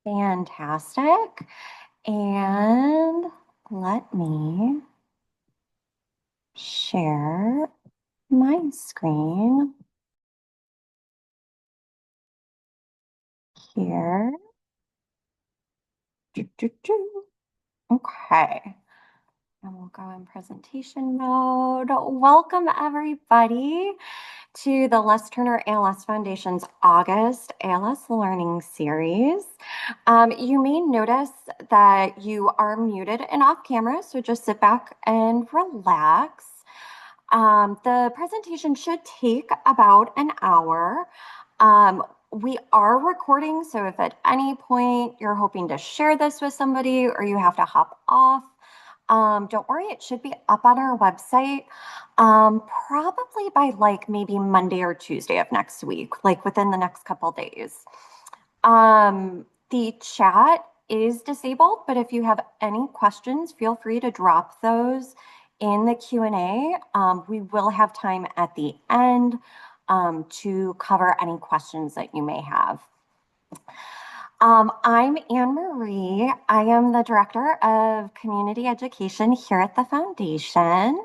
Fantastic. And let me share my screen here. Okay. And we'll go in presentation mode. Welcome, everybody, to the Les Turner ALS Foundation's August ALS Learning Series. You may notice that you are muted and off camera, so just sit back and relax. The presentation should take about an hour. We are recording, so if at any point you're hoping to share this with somebody or you have to hop off, don't worry, it should be up on our website probably by like maybe Monday or Tuesday of next week, like within the next couple days. The chat is disabled, but if you have any questions, feel free to drop those in the Q&A. We will have time at the end to cover any questions that you may have. I'm Anne Marie. I am the Director of Community Education here at the Foundation,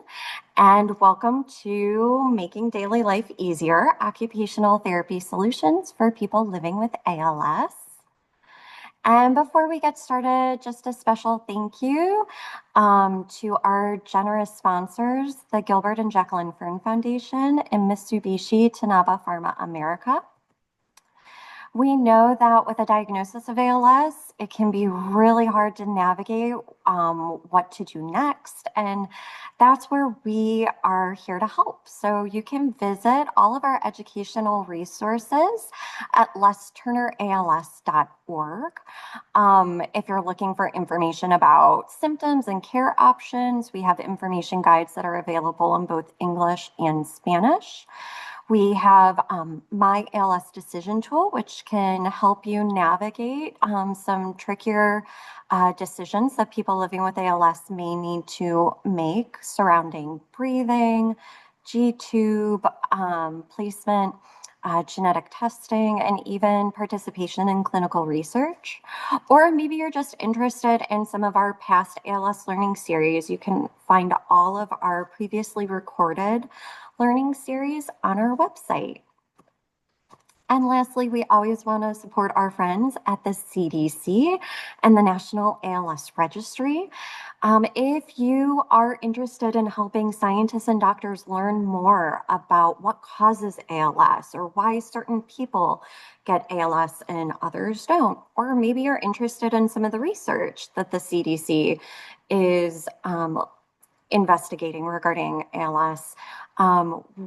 and welcome to Making Daily Life Easier, Occupational Therapy Solutions for People Living with ALS. And before we get started, just a special thank you to our generous sponsors, the Gilbert and Jacqueline Fern Foundation and Mitsubishi Tanaba Pharma America. We know that with a diagnosis of ALS, it can be really hard to navigate what to do next. And that's where we are here to help. So you can visit all of our educational resources at lesturnерals.org. If you're looking for information about symptoms and care options, we have information guides that are available in both English and Spanish. We have My ALS Decision Tool, which can help you navigate some trickier decisions that people living with ALS may need to make surrounding breathing, G-tube, placement, genetic testing, and even participation in clinical research. Or maybe you're just interested in some of our past ALS learning series. You can find all of our previously recorded learning series on our website. And lastly, we always want to support our friends at the CDC and the National ALS Registry. If you are interested in helping scientists and doctors learn more about what causes ALS or why certain people get ALS and others don't, or maybe you're interested in some of the research that the CDC is investigating regarding ALS,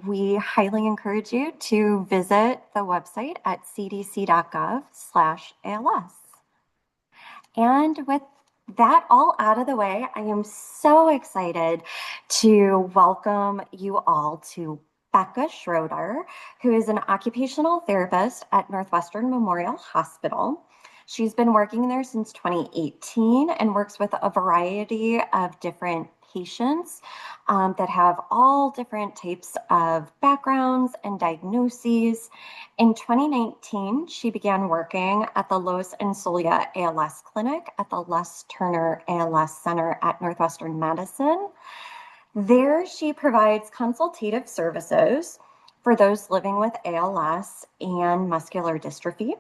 we highly encourage you to visit the website at cdc.gov/ALS. And with that all out of the way, I am so excited to welcome you all to Becca Schroeder, who is an occupational therapist at Northwestern Memorial Hospital. She's been working there since 2018 and works with a variety of different patients that have all different types of backgrounds and diagnoses. In 2019, she began working at the Lois and Solia ALS Clinic at the Les Turner ALS Center at Northwestern Medicine. There, she provides consultative services for those living with ALS and muscular dystrophy.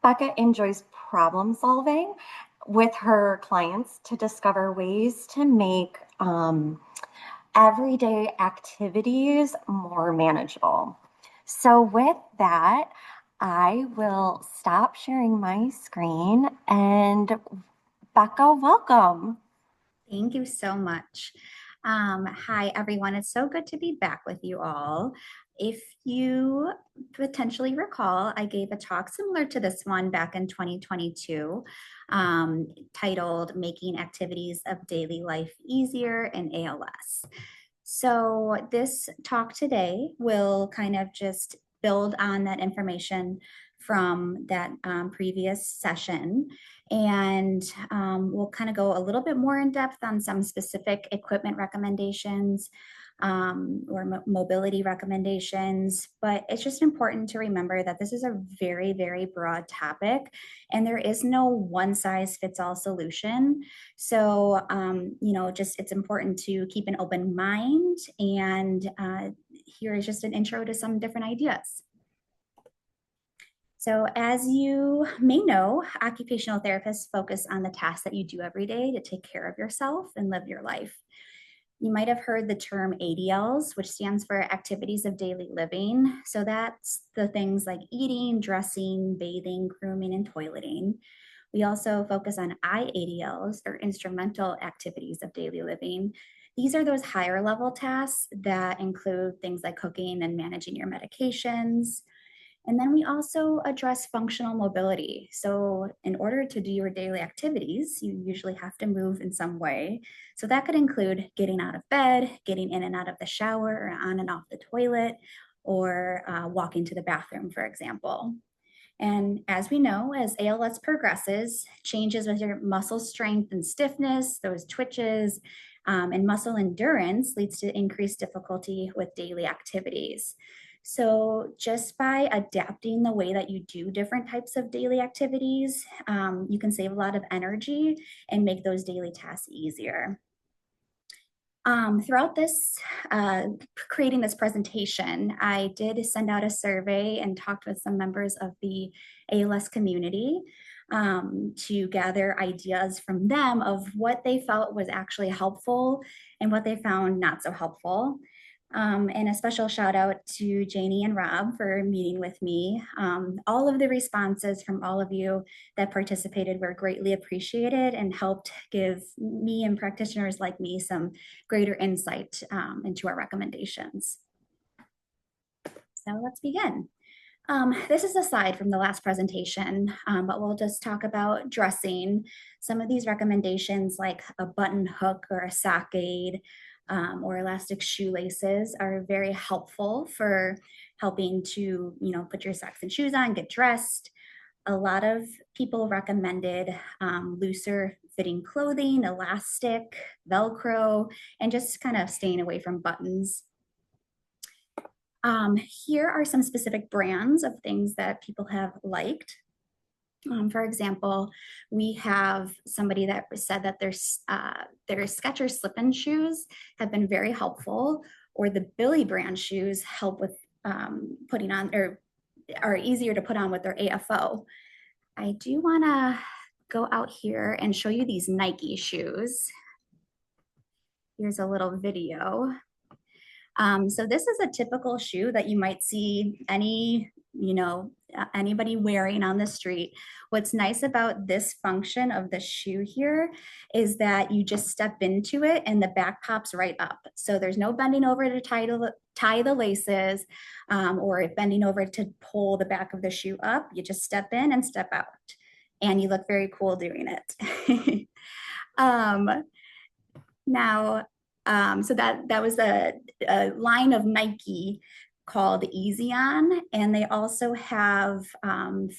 Becca enjoys problem solving with her clients to discover ways to make everyday activities more manageable. So with that, I will stop sharing my screen, and Becca, welcome. Thank you so much. Hi, everyone. It's so good to be back with you all. If you potentially recall, I gave a talk similar to this one back in 2022, titled Making Activities of Daily Life Easier in ALS. So this talk today will kind of just build on that information from that previous session. And we'll kind of go a little bit more in depth on some specific equipment recommendations, or mobility recommendations. But it's just important to remember that this is a very, very broad topic and there is no one size fits all solution. So, just it's important to keep an open mind. And here is just an intro to some different ideas. So as you may know, occupational therapists focus on the tasks that you do every day to take care of yourself and live your life. You might have heard the term ADLs, which stands for activities of daily living. So that's the things like eating, dressing, bathing, grooming, and toileting. We also focus on IADLs, or instrumental activities of daily living. These are those higher level tasks that include things like cooking and managing your medications. And then we also address functional mobility. So in order to do your daily activities, you usually have to move in some way. So that could include getting out of bed, getting in and out of the shower, or on and off the toilet, or walking to the bathroom, for example. And as we know, as ALS progresses, changes with your muscle strength and stiffness, those twitches, and muscle endurance leads to increased difficulty with daily activities. So just by adapting the way that you do different types of daily activities, you can save a lot of energy and make those daily tasks easier. Throughout this, creating this presentation, I did send out a survey and talked with some members of the ALS community to gather ideas from them of what they felt was actually helpful and what they found not so helpful. And a special shout out to Janie and Rob for meeting with me. All of the responses from all of you that participated were greatly appreciated and helped give me and practitioners like me some greater insight into our recommendations. So let's begin. This is aside from the last presentation, but we'll just talk about dressing. Some of these recommendations like a button hook or a sock aid or elastic shoelaces are very helpful for helping to, put your socks and shoes on, get dressed. A lot of people recommended looser fitting clothing, elastic, Velcro, and just kind of staying away from buttons. Here are some specific brands of things that people have liked. For example, we have somebody that said that their Skechers slip-in shoes have been very helpful, or the Billy brand shoes help with putting on, or are easier to put on with their AFO. I do want to go out here and show you these Nike shoes. Here's a little video. So this is a typical shoe that you might see anybody wearing on the street. What's nice about this function of the shoe here is that you just step into it and the back pops right up. So there's no bending over to tie the laces or bending over to pull the back of the shoe up. You just step in and step out, and you look very cool doing it. So that was a line of Nike called Easy On, and they also have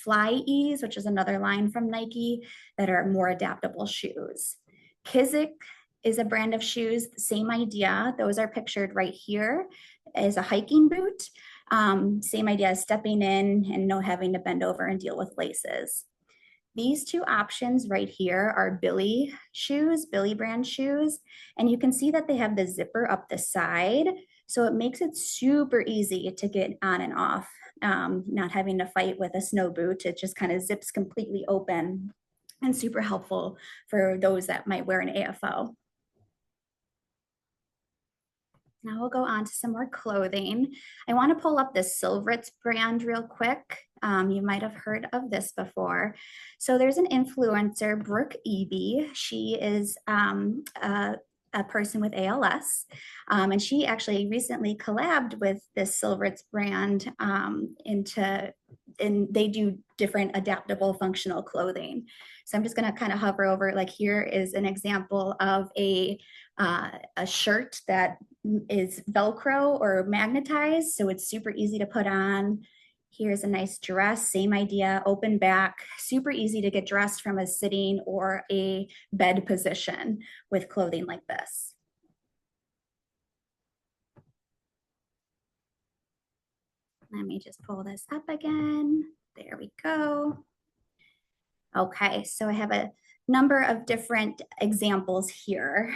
Fly Ease, which is another line from Nike that are more adaptable shoes. Kizik is a brand of shoes, same idea. Those are pictured right here as a hiking boot. Same idea as stepping in and no having to bend over and deal with laces. These two options right here are Billy shoes, Billy brand shoes, and you can see that they have the zipper up the side. So it makes it super easy to get on and off, not having to fight with a snow boot. It just kind of zips completely open and super helpful for those that might wear an AFO. Now we'll go on to some more clothing. I want to pull up this Silveritz brand real quick. You might have heard of this before. So there's an influencer, Brooke Eby. She is a person with ALS, and she actually recently collabed with this Silveritz brand and they do different adaptable functional clothing. So I'm just going to kind of hover over, like here is an example of a shirt that is Velcro or magnetized, so it's super easy to put on. Here's a nice dress, same idea, open back, super easy to get dressed from a sitting or a bed position with clothing like this. Let me just pull this up again. There we go. Okay, so I have a number of different examples here.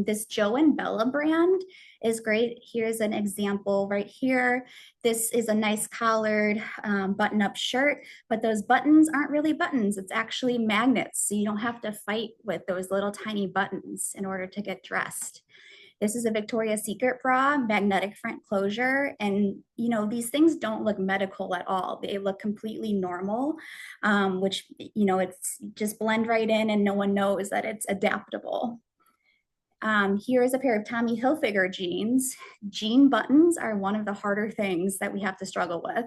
This Joe and Bella brand is great. Here's an example right here. This is a nice collared button-up shirt, but those buttons aren't really buttons. It's actually magnets, so you don't have to fight with those little tiny buttons in order to get dressed. This is a Victoria's Secret bra, magnetic front closure. And, you know, these things don't look medical at all. They look completely normal, which, you know, it's just blend right in and no one knows that it's adaptable. Here is a pair of Tommy Hilfiger jeans. Jean buttons are one of the harder things that we have to struggle with.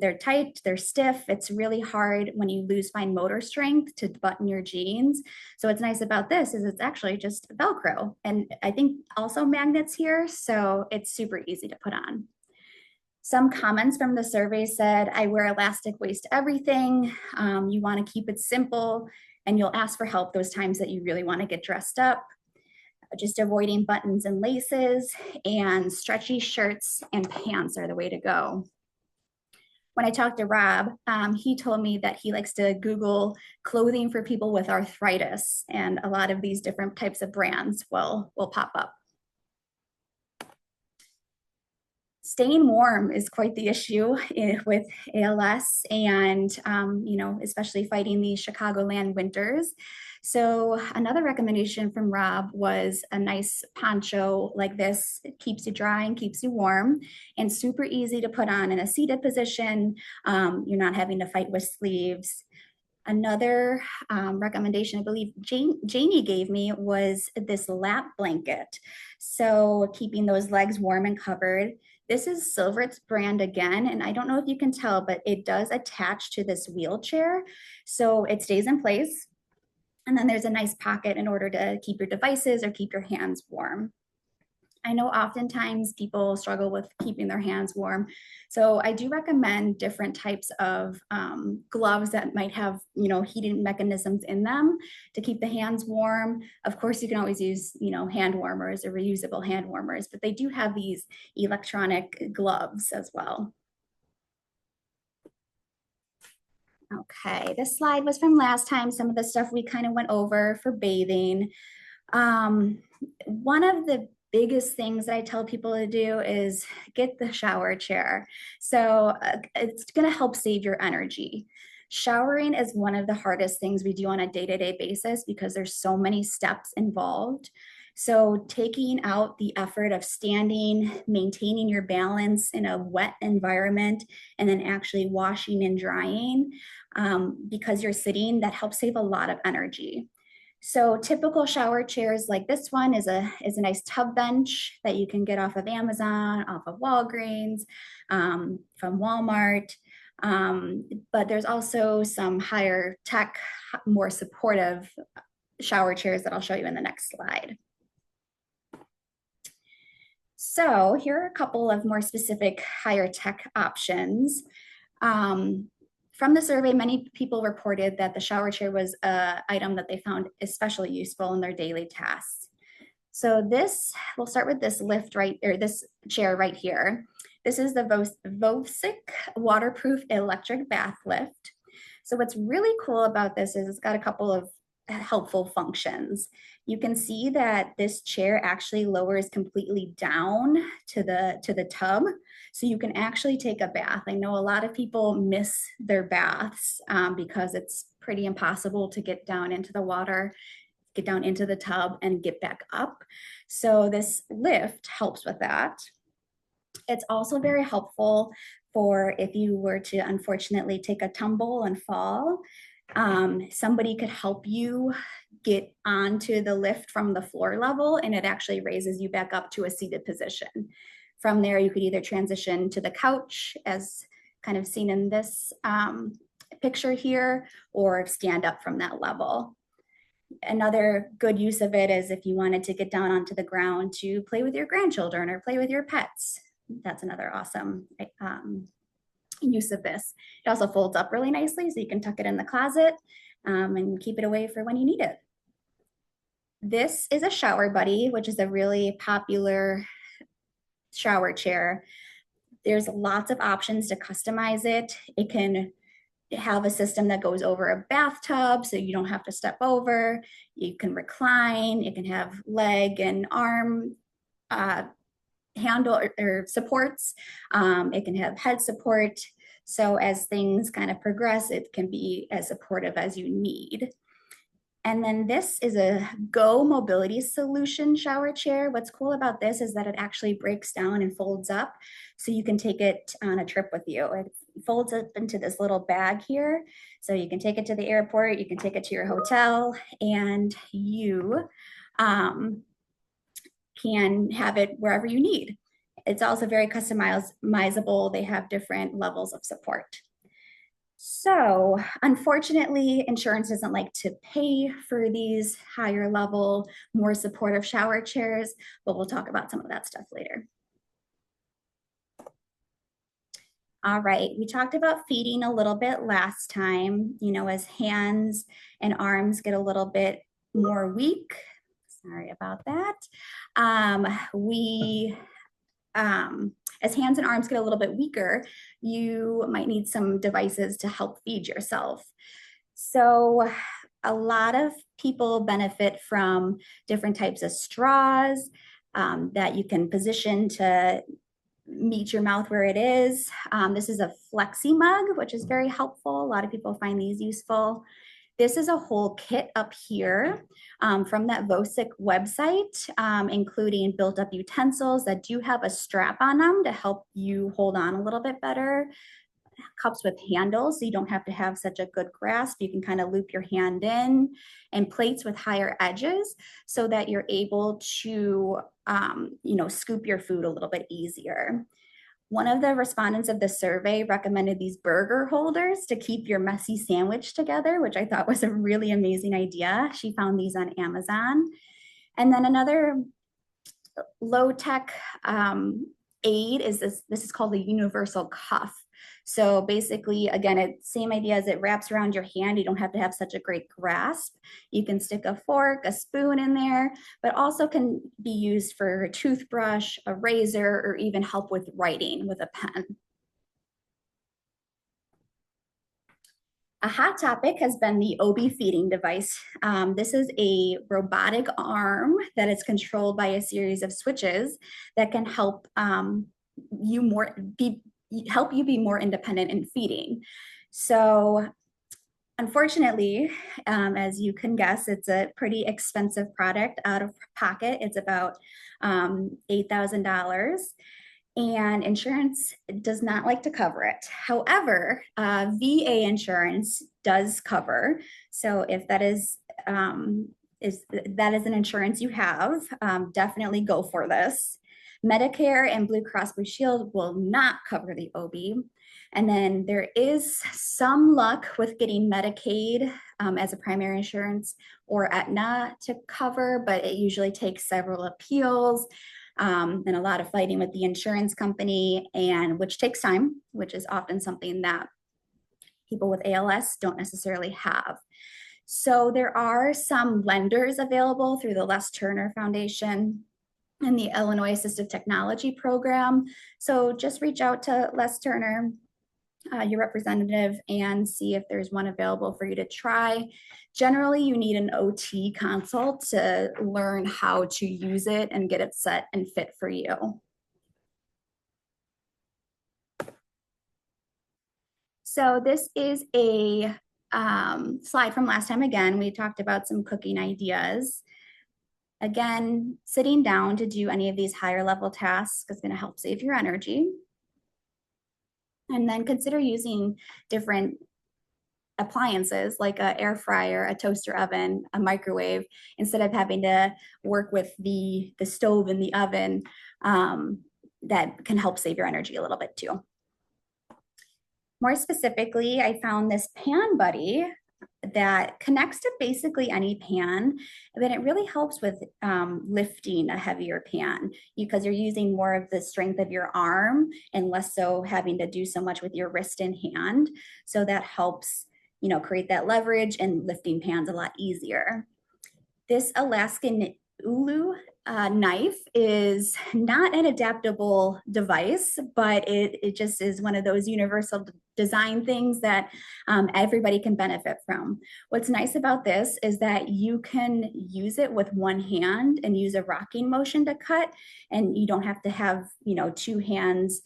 They're tight, they're stiff. It's really hard when you lose fine motor strength to button your jeans. So what's nice about this is it's actually just Velcro. And I think also magnets here, so it's super easy to put on. Some comments from the survey said, I wear elastic waist everything. You want to keep it simple and you'll ask for help those times that you really want to get dressed up. Just avoiding buttons and laces, and stretchy shirts and pants are the way to go. When I talked to Rob, he told me that he likes to Google clothing for people with arthritis, and a lot of these different types of brands will pop up. Staying warm is quite the issue with ALS and, you know, especially fighting these Chicagoland winters. So another recommendation from Rob was a nice poncho like this. It keeps you dry and keeps you warm and super easy to put on in a seated position. You're not having to fight with sleeves. Another recommendation I believe Janie gave me was this lap blanket. So keeping those legs warm and covered. This is Silvert's brand again, and I don't know if you can tell, but it does attach to this wheelchair. So it stays in place. And then there's a nice pocket in order to keep your devices or keep your hands warm. I know oftentimes people struggle with keeping their hands warm. So I do recommend different types of gloves that might have, you know, heating mechanisms in them to keep the hands warm. Of course, you can always use, you know, hand warmers or reusable hand warmers, but they do have these electronic gloves as well. Okay, this slide was from last time. Some of the stuff we kind of went over for bathing. One of the biggest things that I tell people to do is get the shower chair. So it's going to help save your energy. Showering is one of the hardest things we do on a day-to-day basis because there's so many steps involved. So taking out the effort of standing, maintaining your balance in a wet environment, and then actually washing and drying because you're sitting, that helps save a lot of energy. So typical shower chairs like this one is a nice tub bench that you can get off of Amazon, off of Walgreens, from Walmart. But there's also some higher tech, more supportive shower chairs that I'll show you in the next slide. So here are a couple of more specific higher tech options. From the survey, many people reported that the shower chair was an item that they found especially useful in their daily tasks. So this, we'll start with this lift right, or this chair right here. This is the Vosic waterproof electric bath lift. So what's really cool about this is it's got a couple of helpful functions. You can see that this chair actually lowers completely down to the tub. So you can actually take a bath. I know a lot of people miss their baths because it's pretty impossible to get down into the water, get down into the tub and get back up. So this lift helps with that. It's also very helpful for if you were to unfortunately take a tumble and fall. Somebody could help you get onto the lift from the floor level, and it actually raises you back up to a seated position. From there, you could either transition to the couch, as kind of seen in this picture here, or stand up from that level. Another good use of it is if you wanted to get down onto the ground to play with your grandchildren or play with your pets. That's another awesome use of this. It also folds up really nicely, so you can tuck it in the closet and keep it away for when you need it. This is a Shower Buddy, which is a really popular shower chair. There's lots of options to customize it. It can have a system that goes over a bathtub so you don't have to step over. You can recline. It can have leg and arm handle or supports. It can have head support. So as things kind of progress, it can be as supportive as you need. And then this is a Go Mobility Solution shower chair. What's cool about this is that it actually breaks down and folds up so you can take it on a trip with you. It folds up into this little bag here. So you can take it to the airport, you can take it to your hotel, and you can have it wherever you need. It's also very customizable. They have different levels of support. So unfortunately, insurance doesn't like to pay for these higher level, more supportive shower chairs, but we'll talk about some of that stuff later. All right, we talked about feeding a little bit last time, you know, as hands and arms get a little bit more weak. Sorry about that. As hands and arms get a little bit weaker, you might need some devices to help feed yourself. So a lot of people benefit from different types of straws that you can position to meet your mouth where it is. This is a flexi mug, which is very helpful. A lot of people find these useful. This is a whole kit up here from that Vosic website, including built up utensils that do have a strap on them to help you hold on a little bit better. Cups with handles, so you don't have to have such a good grasp. You can kind of loop your hand in, and plates with higher edges so that you're able to, scoop your food a little bit easier. One of the respondents of the survey recommended these burger holders to keep your messy sandwich together, which I thought was a really amazing idea. She found these on Amazon. And then another low-tech aid is this is called the universal cuff. So basically, again, it's same idea as it wraps around your hand. You don't have to have such a great grasp. You can stick a fork, a spoon in there, but also can be used for a toothbrush, a razor, or even help with writing with a pen. A hot topic has been the OB feeding device. This is a robotic arm that is controlled by a series of switches that can help help you be more independent in feeding. So unfortunately, as you can guess, it's a pretty expensive product out of pocket. It's about $8,000. And insurance does not like to cover it. However, VA insurance does cover. So if that is an insurance you have, definitely go for this. Medicare and Blue Cross Blue Shield will not cover the OB. And then there is some luck with getting Medicaid as a primary insurance or Aetna to cover, but it usually takes several appeals. And a lot of fighting with the insurance company, and which takes time, which is often something that people with ALS don't necessarily have. So there are some lenders available through the Les Turner Foundation and the Illinois Assistive Technology Program. So just reach out to Les Turner, your representative, and see if there's one available for you to try. Generally, you need an OT consult to learn how to use it and get it set and fit for you. So this is a slide from last time. Again, we talked about some cooking ideas. Again, sitting down to do any of these higher level tasks is going to help save your energy. And then consider using different appliances like an air fryer, a toaster oven, a microwave, instead of having to work with the stove and the oven. That can help save your energy a little bit too. More specifically, I found this Pan Buddy that connects to basically any pan, but it really helps with lifting a heavier pan because you're using more of the strength of your arm and less so having to do so much with your wrist and hand. So that helps, create that leverage and lifting pans a lot easier. This Alaskan Ulu knife is not an adaptable device, but it just is one of those universal design things that everybody can benefit from. What's nice about this is that you can use it with one hand and use a rocking motion to cut, and you don't have to have, two hands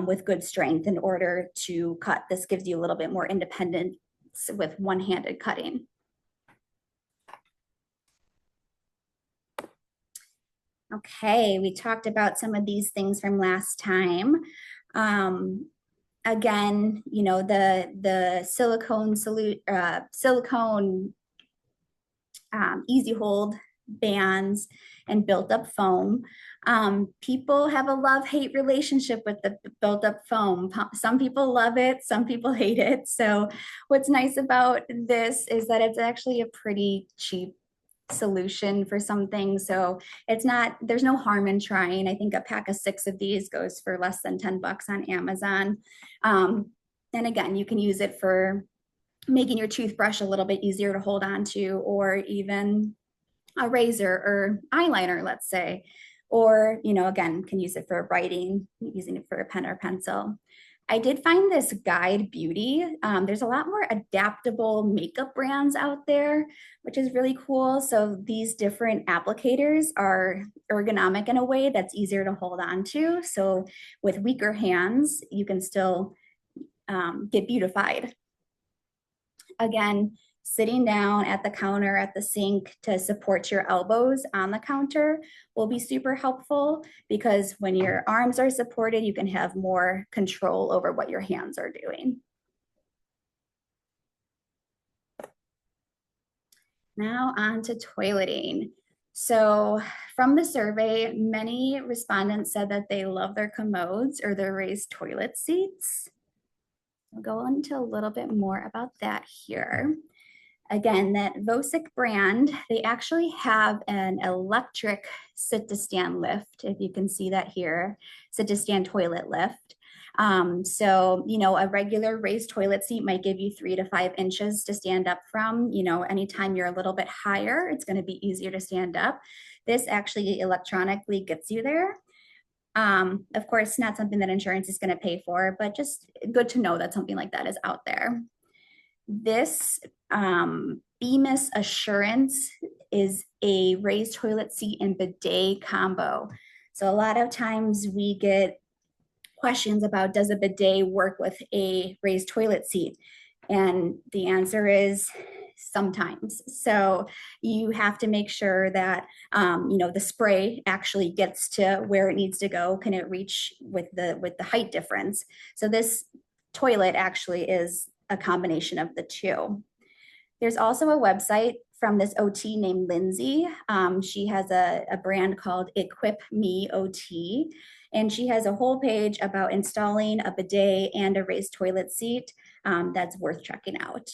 with good strength in order to cut. This gives you a little bit more independence with one-handed cutting. Okay, we talked about some of these things from last time. Again, the silicone easy hold bands and built up foam. People have a love-hate relationship with the built up foam. Some people love it, some people hate it. So what's nice about this is that it's actually a pretty cheap solution for some things. So there's no harm in trying. I think a pack of 6 of these goes for less than 10 bucks on Amazon. And again, you can use it for making your toothbrush a little bit easier to hold on to, or even a razor or eyeliner, let's say, or, again, can use it for writing, using it for a pen or pencil. I did find this Guide Beauty. There's a lot more adaptable makeup brands out there, which is really cool. So these different applicators are ergonomic in a way that's easier to hold on to. So with weaker hands, you can still get beautified. Again, sitting down at the counter at the sink to support your elbows on the counter will be super helpful, because when your arms are supported, you can have more control over what your hands are doing. Now on to toileting. So from the survey, many respondents said that they love their commodes or their raised toilet seats. I'll go into a little bit more about that here. Again, that Vosic brand, they actually have an electric sit-to-stand lift, if you can see that here, sit-to-stand toilet lift. So, a regular raised toilet seat might give you 3 to 5 inches to stand up from. Anytime you're a little bit higher, it's going to be easier to stand up. This actually electronically gets you there. Of course, not something that insurance is going to pay for, but just good to know that something like that is out there. This Bemis Assurance is a raised toilet seat and bidet combo. So a lot of times we get questions about, does a bidet work with a raised toilet seat? And the answer is sometimes. So you have to make sure that the spray actually gets to where it needs to go. Can it reach with the height difference? So this toilet actually is a combination of the two. There's also a website from this OT named Lindsay. She has a brand called Equip Me OT, and she has a whole page about installing a bidet and a raised toilet seat that's worth checking out.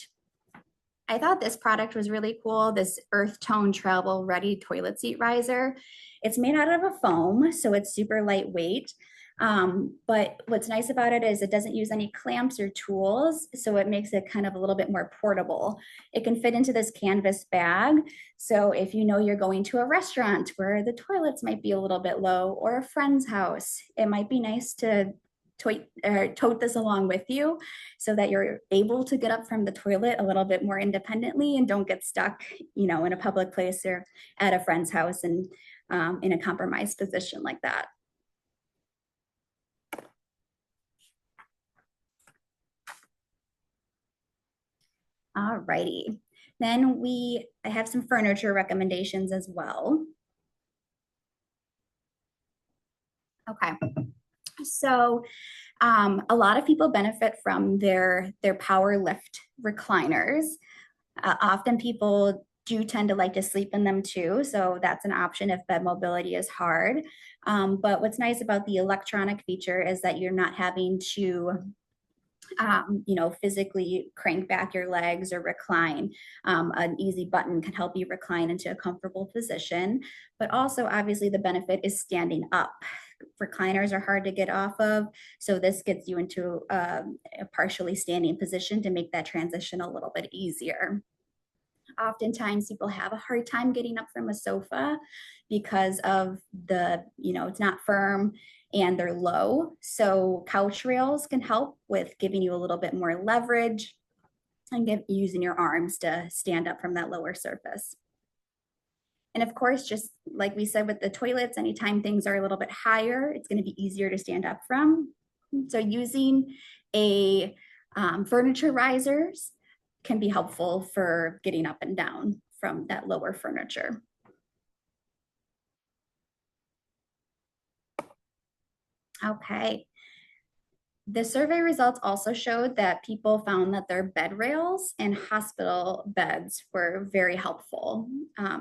I thought this product was really cool, this earth tone travel ready toilet seat riser. It's made out of a foam, so it's super lightweight. But what's nice about it is it doesn't use any clamps or tools, so it makes it kind of a little bit more portable. It can fit into this canvas bag. So if you're going to a restaurant where the toilets might be a little bit low, or a friend's house, it might be nice to tote this along with you so that you're able to get up from the toilet a little bit more independently and don't get stuck, in a public place or at a friend's house and in a compromised position like that. All righty. Then I have some furniture recommendations as well. Okay. So a lot of people benefit from their power lift recliners. Often people do tend to like to sleep in them too. So that's an option if bed mobility is hard. But what's nice about the electronic feature is that you're not having to physically crank back your legs or recline. An easy button can help you recline into a comfortable position, but also obviously the benefit is standing up. Recliners are hard to get off of, so this gets you into a partially standing position to make that transition a little bit easier. Oftentimes people have a hard time getting up from a sofa because of the, it's not firm and they're low. So couch rails can help with giving you a little bit more leverage and using your arms to stand up from that lower surface. And of course, just like we said with the toilets, anytime things are a little bit higher, it's going to be easier to stand up from. So using a furniture risers can be helpful for getting up and down from that lower furniture. Okay. The survey results also showed that people found that their bed rails and hospital beds were very helpful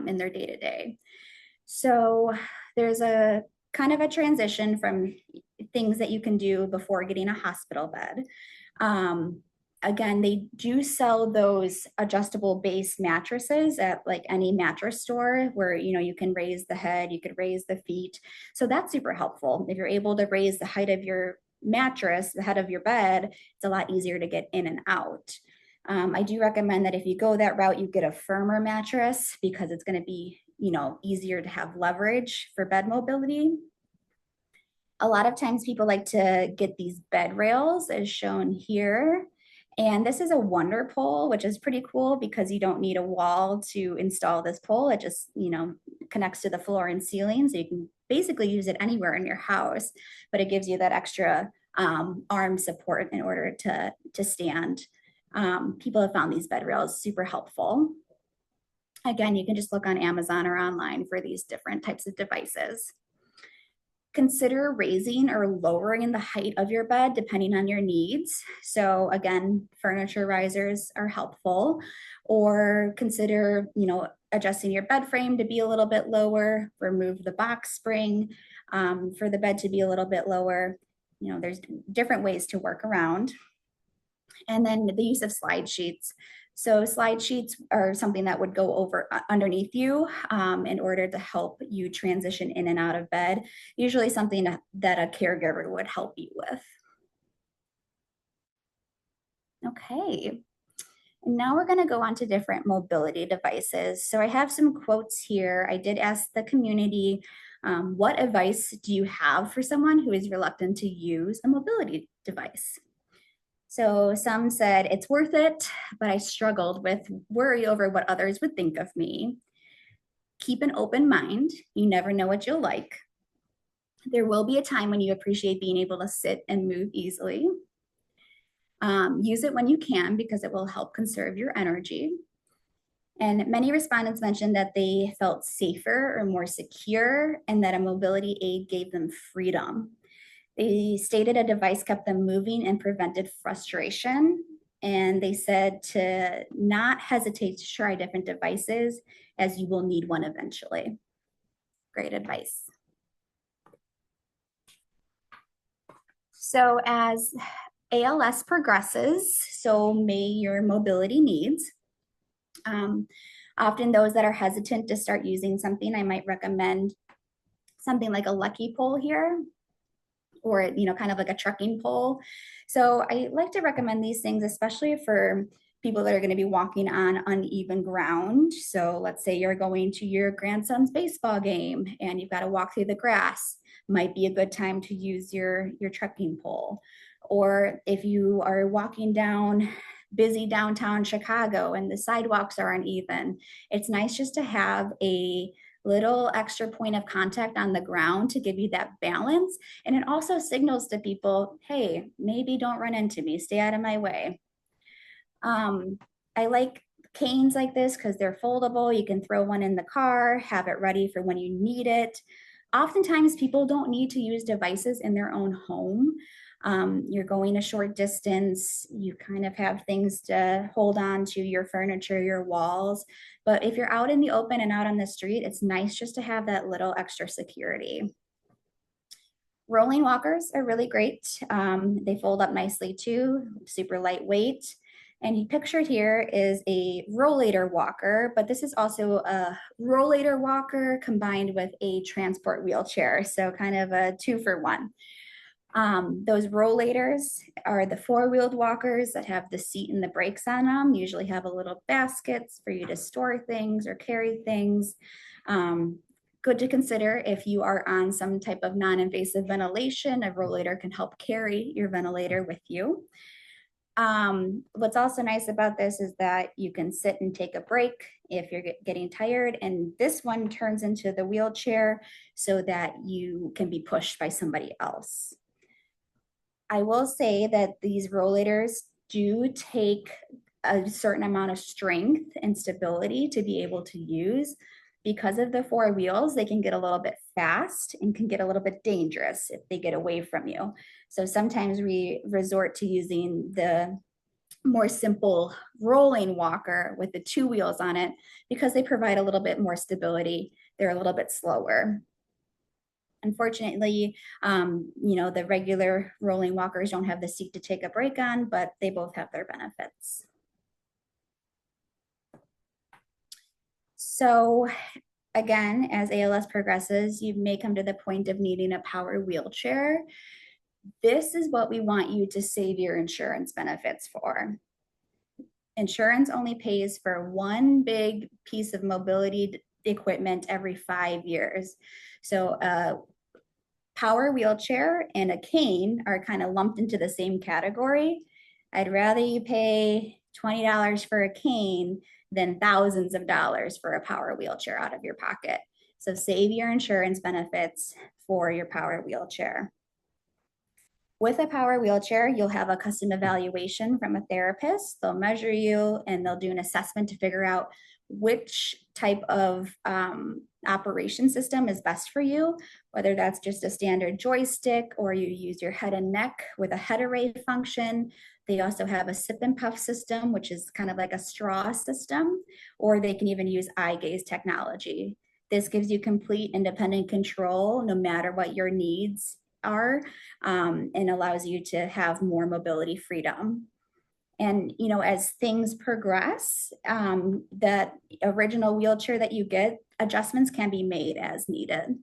in their day-to-day. So there's a kind of a transition from things that you can do before getting a hospital bed. Again, they do sell those adjustable base mattresses at like any mattress store where, you can raise the head, you could raise the feet. So that's super helpful. If you're able to raise the height of your mattress, the head of your bed, it's a lot easier to get in and out. I do recommend that if you go that route, you get a firmer mattress because it's going to be, easier to have leverage for bed mobility. A lot of times people like to get these bed rails as shown here. And this is a wonder pole, which is pretty cool because you don't need a wall to install this pole. It just, connects to the floor and ceiling. So you can basically use it anywhere in your house, but it gives you that extra arm support in order to stand. People have found these bed rails super helpful. Again, you can just look on Amazon or online for these different types of devices. Consider raising or lowering the height of your bed depending on your needs. So again, furniture risers are helpful, or consider, adjusting your bed frame to be a little bit lower, remove the box spring for the bed to be a little bit lower. There's different ways to work around. And then the use of slide sheets. So slide sheets are something that would go over underneath you in order to help you transition in and out of bed, usually something that a caregiver would help you with. Okay, and now we're going to go on to different mobility devices. So I have some quotes here. I did ask the community, what advice do you have for someone who is reluctant to use a mobility device? So some said, it's worth it, but I struggled with worry over what others would think of me. Keep an open mind. You never know what you'll like. There will be a time when you appreciate being able to sit and move easily. Use it when you can because it will help conserve your energy. And many respondents mentioned that they felt safer or more secure and that a mobility aid gave them freedom. They stated a device kept them moving and prevented frustration. And they said to not hesitate to try different devices as you will need one eventually. Great advice. So as ALS progresses, so may your mobility needs. Often those that are hesitant to start using something, I might recommend something like a Lucky pole here, or kind of like a trekking pole. So I like to recommend these things, especially for people that are going to be walking on uneven ground. So let's say you're going to your grandson's baseball game and you've got to walk through the grass. Might be a good time to use your trekking pole. Or if you are walking down busy downtown Chicago and the sidewalks are uneven, it's nice just to have a little extra point of contact on the ground to give you that balance. And it also signals to people, hey, maybe don't run into me, stay out of my way. I like canes like this because they're foldable. You can throw one in the car, have it ready for when you need it. Oftentimes people don't need to use devices in their own home. You're going a short distance, you kind of have things to hold on to, your furniture, your walls. But if you're out in the open and out on the street, it's nice just to have that little extra security. Rolling walkers are really great. They fold up nicely too, super lightweight. And pictured here is a rollator walker, but this is also a rollator walker combined with a transport wheelchair. So kind of a 2-for-1. Those rollators are the four-wheeled walkers that have the seat and the brakes on them, usually have a little baskets for you to store things or carry things. Um, Good to consider if you are on some type of non-invasive ventilation, a rollator can help carry your ventilator with you. What's also nice about this is that you can sit and take a break if you're getting tired. And this one turns into the wheelchair so that you can be pushed by somebody else. I will say that these rollators do take a certain amount of strength and stability to be able to use. Because of the four wheels, they can get a little bit fast and can get a little bit dangerous if they get away from you. So sometimes we resort to using the more simple rolling walker with the two wheels on it because they provide a little bit more stability. They're a little bit slower. Unfortunately, the regular rolling walkers don't have the seat to take a break on, but they both have their benefits. So again, as ALS progresses, you may come to the point of needing a power wheelchair. This is what we want you to save your insurance benefits for. Insurance only pays for one big piece of mobility equipment every 5 years. So power wheelchair and a cane are kind of lumped into the same category. I'd rather you pay $20 for a cane than thousands of dollars for a power wheelchair out of your pocket. So save your insurance benefits for your power wheelchair. With a power wheelchair, you'll have a custom evaluation from a therapist. They'll measure you and they'll do an assessment to figure out which type of operation system is best for you, whether that's just a standard joystick or you use your head and neck with a head array function. They also have a sip and puff system, which is kind of like a straw system, or they can even use eye gaze technology. This gives you complete independent control no matter what your needs are, and allows you to have more mobility freedom. And as things progress, that original wheelchair that you get, adjustments can be made as needed.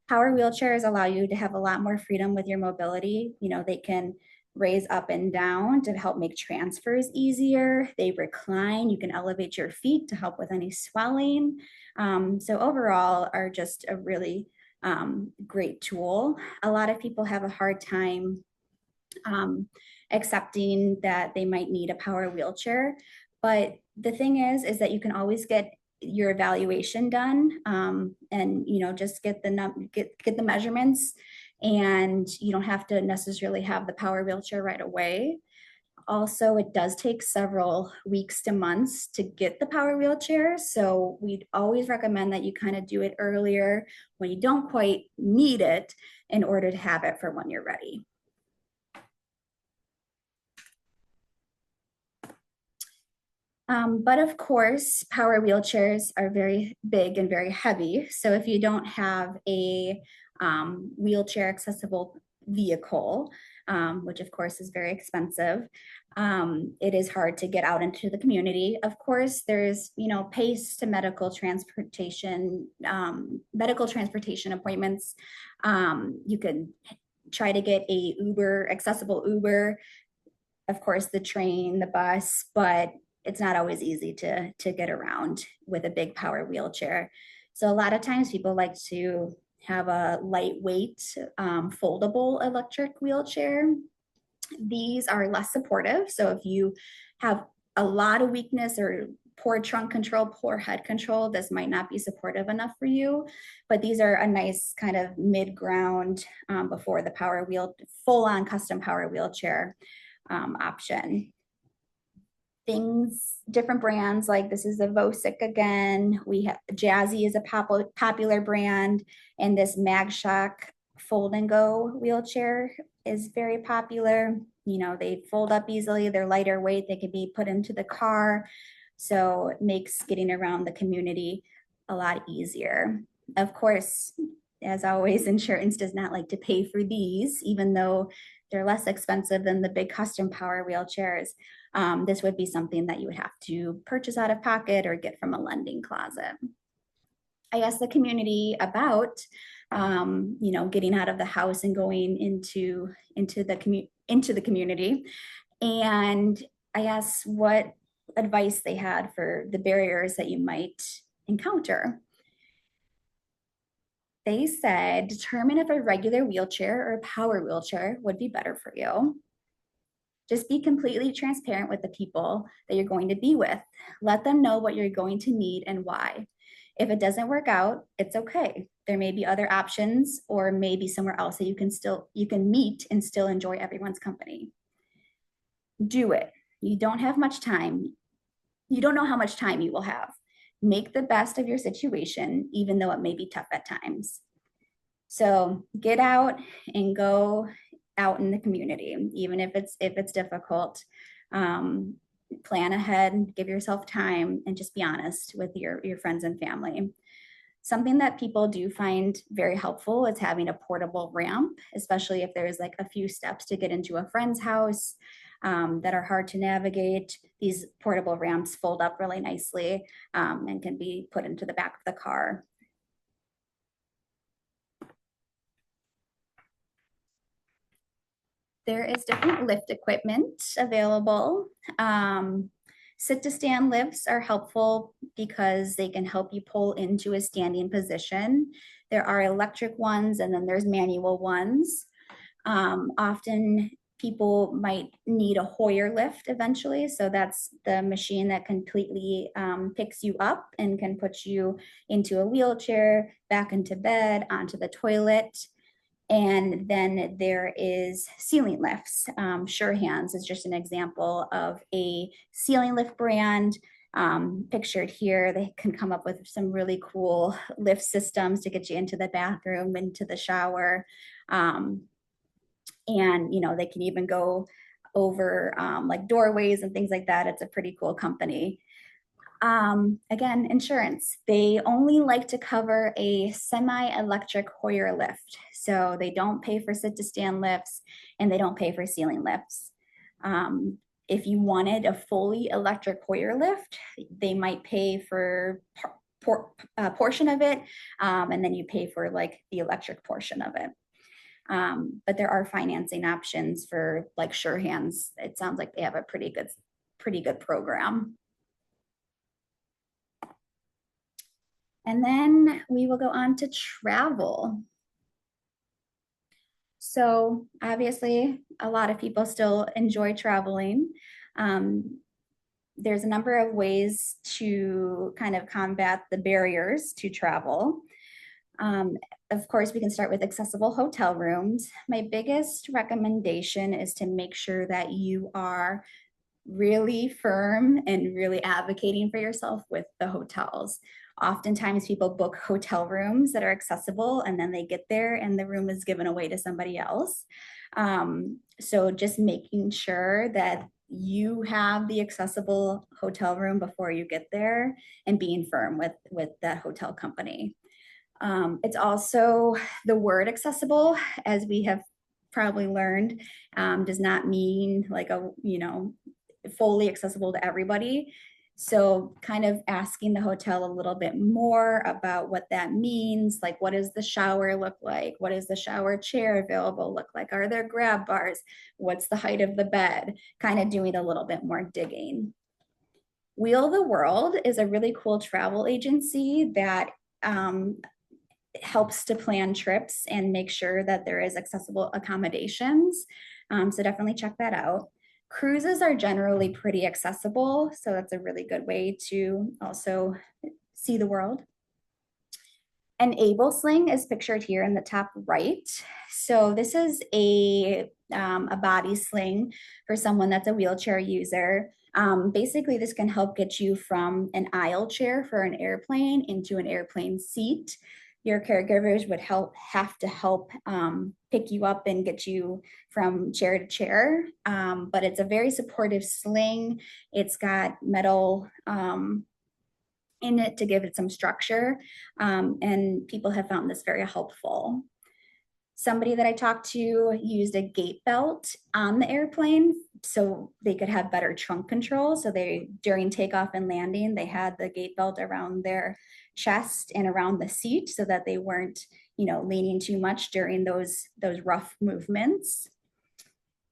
Power wheelchairs allow you to have a lot more freedom with your mobility. They can raise up and down to help make transfers easier. They recline. You can elevate your feet to help with any swelling. So overall are just a really great tool. A lot of people have a hard time accepting that they might need a power wheelchair. But the thing is that you can always get your evaluation done, and just get the measurements, and you don't have to necessarily have the power wheelchair right away. Also, it does take several weeks to months to get the power wheelchair. So we'd always recommend that you kind of do it earlier when you don't quite need it in order to have it for when you're ready. But of course, power wheelchairs are very big and very heavy. So if you don't have a wheelchair accessible vehicle, which of course is very expensive, it is hard to get out into the community. Of course, there's PACE to medical transportation appointments. You could try to get a accessible Uber, of course, the train, the bus, but it's not always easy to get around with a big power wheelchair. So a lot of times people like to have a lightweight, foldable electric wheelchair. These are less supportive. So if you have a lot of weakness or poor trunk control, poor head control, this might not be supportive enough for you. But these are a nice kind of mid-ground before the full-on custom power wheelchair option. Different brands, like this is the Vosic again. We have Jazzy is a popular brand, and this MagShock fold and go wheelchair is very popular. They fold up easily, they're lighter weight, they can be put into the car. So it makes getting around the community a lot easier. Of course, as always, insurance does not like to pay for these, even though they're less expensive than the big custom power wheelchairs. This would be something that you would have to purchase out of pocket or get from a lending closet. I asked the community about getting out of the house and going into the community. And I asked what advice they had for the barriers that you might encounter. They said, determine if a regular wheelchair or a power wheelchair would be better for you. Just be completely transparent with the people that you're going to be with. Let them know what you're going to need and why. If it doesn't work out, it's okay. There may be other options, or maybe somewhere else that you can meet and still enjoy everyone's company. Do it. You don't have much time. You don't know how much time you will have. Make the best of your situation, even though it may be tough at times. So get out and go out in the community, even if it's difficult. Plan ahead, give yourself time, and just be honest with your friends and family. Something that people do find very helpful is having a portable ramp, especially if there's like a few steps to get into a friend's house that are hard to navigate. These portable ramps fold up really nicely and can be put into the back of the car. There is different lift equipment available. Sit to stand lifts are helpful because they can help you pull into a standing position. There are electric ones and then there's manual ones. Often people might need a Hoyer lift eventually. So that's the machine that completely picks you up and can put you into a wheelchair, back into bed, onto the toilet. And then there is ceiling lifts. Sure Hands is just an example of a ceiling lift brand. Pictured here, they can come up with some really cool lift systems to get you into the bathroom, into the shower. And they can even go over like doorways and things like that. It's a pretty cool company. Again, insurance. They only like to cover a semi-electric Hoyer lift. So they don't pay for sit-to-stand lifts and they don't pay for ceiling lifts. If you wanted a fully electric Hoyer lift, they might pay for a portion of it, and then you pay for like the electric portion of it. But there are financing options for like Sure Hands. It sounds like they have a pretty good program. And then we will go on to travel. So obviously, a lot of people still enjoy traveling. There's a number of ways to kind of combat the barriers to travel. Of course, we can start with accessible hotel rooms. My biggest recommendation is to make sure that you are really firm and really advocating for yourself with the hotels. Oftentimes people book hotel rooms that are accessible and then they get there and the room is given away to somebody else. So just making sure that you have the accessible hotel room before you get there and being firm with that hotel company. It's also the word accessible, as we have probably learned, does not mean like fully accessible to everybody. So kind of asking the hotel a little bit more about what that means. Like, what does the shower look like? What does the shower chair available look like? Are there grab bars? What's the height of the bed? Kind of doing a little bit more digging. Wheel the World is a really cool travel agency that helps to plan trips and make sure that there is accessible accommodations. So definitely check that out. Cruises are generally pretty accessible, so that's a really good way to also see the world. An Able Sling is pictured here in the top right. So this is a body sling for someone that's a wheelchair user. Basically, this can help get you from an aisle chair for an airplane into an airplane seat. Your caregivers would have to help pick you up and get you from chair to chair. But it's a very supportive sling. It's got metal in it to give it some structure. And people have found this very helpful. Somebody that I talked to used a gate belt on the airplane so they could have better trunk control. So during takeoff and landing, they had the gate belt around their chest and around the seat so that they weren't leaning too much during those rough movements.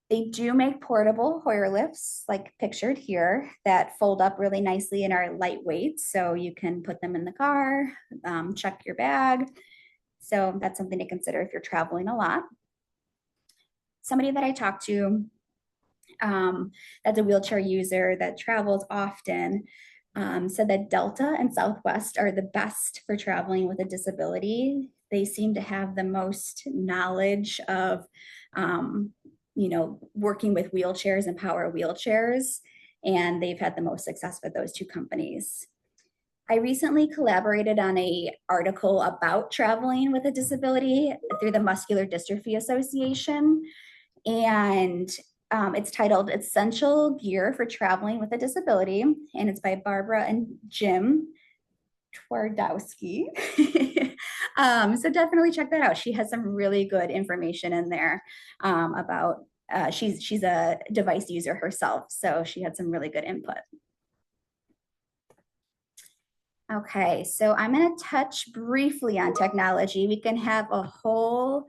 They do make portable Hoyer lifts, like pictured here, that fold up really nicely and are lightweight. So you can put them in the car, check your bag. So that's something to consider if you're traveling a lot. Somebody that I talked to that's a wheelchair user that travels often said that Delta and Southwest are the best for traveling with a disability. They seem to have the most knowledge of, working with wheelchairs and power wheelchairs, and they've had the most success with those two companies. I recently collaborated on an article about traveling with a disability through the Muscular Dystrophy Association, and it's titled Essential Gear for Traveling with a Disability, and it's by Barbara and Jim Twardowski. So definitely check that out. She has some really good information in there about, she's a device user herself, so she had some really good input. Okay, so I'm going to touch briefly on technology. We can have a whole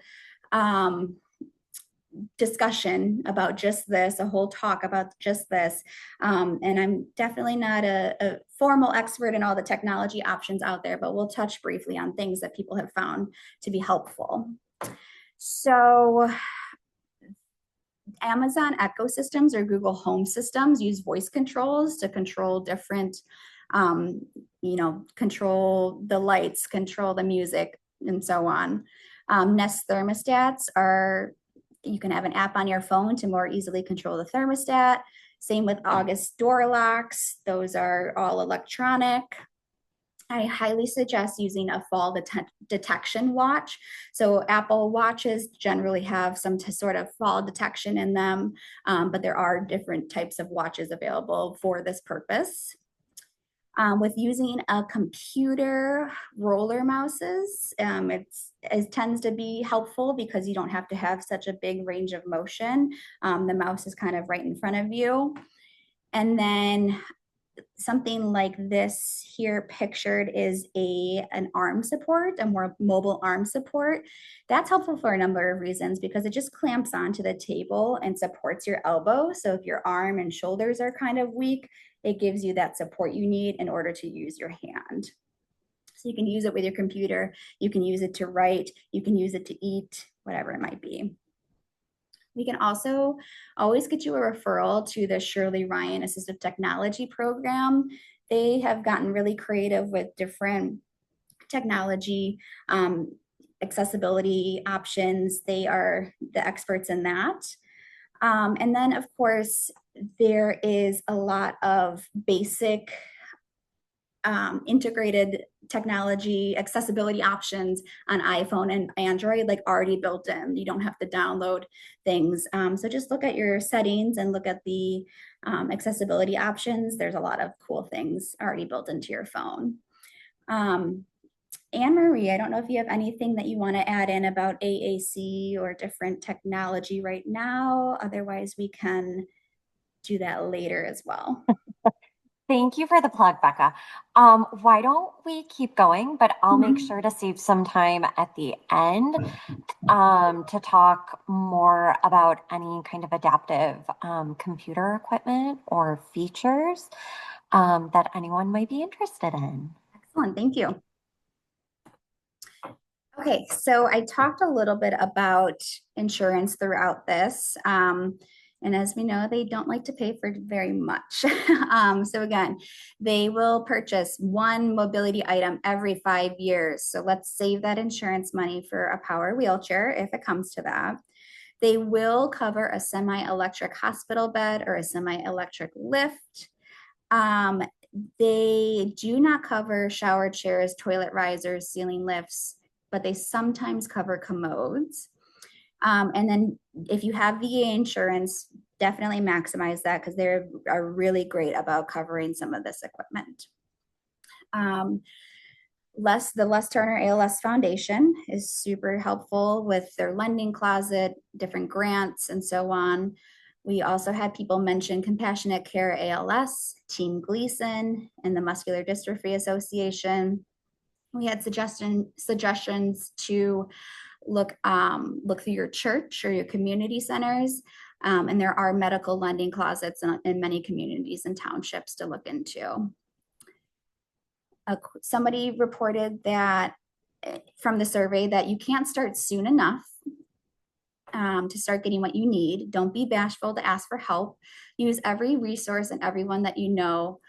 discussion about just this, a whole talk about just this. And I'm definitely not a formal expert in all the technology options out there, but we'll touch briefly on things that people have found to be helpful. So Amazon Echo systems or Google Home systems use voice controls to control different, control the lights, control the music, and so on. Nest thermostats are, you can have an app on your phone to more easily control the thermostat. Same with August door locks. Those are all electronic. I highly suggest using a fall detection watch. So Apple watches generally have some sort of fall detection in them, but there are different types of watches available for this purpose. With using a computer roller mouses, it tends to be helpful because you don't have to have such a big range of motion. The mouse is kind of right in front of you. And then something like this here pictured is an arm support, a more mobile arm support. That's helpful for a number of reasons because it just clamps onto the table and supports your elbow. So if your arm and shoulders are kind of weak, it gives you that support you need in order to use your hand. So you can use it with your computer, you can use it to write, you can use it to eat, whatever it might be. We can also always get you a referral to the Shirley Ryan Assistive Technology Program. They have gotten really creative with different technology, accessibility options. They are the experts in that. And then, of course, there is a lot of basic integrated technology accessibility options on iPhone and Android, like already built in. You don't have to download things. So just look at your settings and look at the accessibility options. There's a lot of cool things already built into your phone. Anne Marie, I don't know if you have anything that you want to add in about AAC or different technology right now. Otherwise, we can do that later as well. Thank you for the plug, Becca. Why don't we keep going, but I'll make sure to save some time at the end to talk more about any kind of adaptive computer equipment or features that anyone might be interested in. Excellent, thank you. Okay, so I talked a little bit about insurance throughout this. And as we know, they don't like to pay for very much. So again, they will purchase one mobility item every 5 years. So let's save that insurance money for a power wheelchair if it comes to that. They will cover a semi-electric hospital bed or a semi-electric lift. They do not cover shower chairs, toilet risers, ceiling lifts, but they sometimes cover commodes. And then if you have VA insurance, definitely maximize that because they are really great about covering some of this equipment. The Les Turner ALS Foundation is super helpful with their lending closet, different grants, and so on. We also had people mention Compassionate Care ALS, Team Gleason, and the Muscular Dystrophy Association. We had suggestions to look through your church or your community centers. And there are medical lending closets in many communities and townships to look into. Somebody reported that from the survey that you can't start soon enough to start getting what you need. Don't be bashful to ask for help. Use every resource and everyone that you know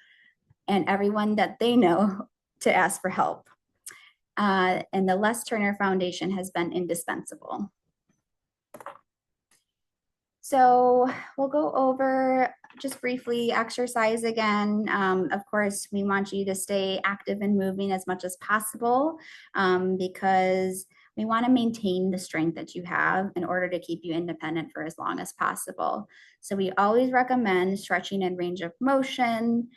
and everyone that they know to ask for help. And the Les Turner Foundation has been indispensable. So we'll go over just briefly exercise again. Of course, we want you to stay active and moving as much as possible because we want to maintain the strength that you have in order to keep you independent for as long as possible. So we always recommend stretching and range of motion,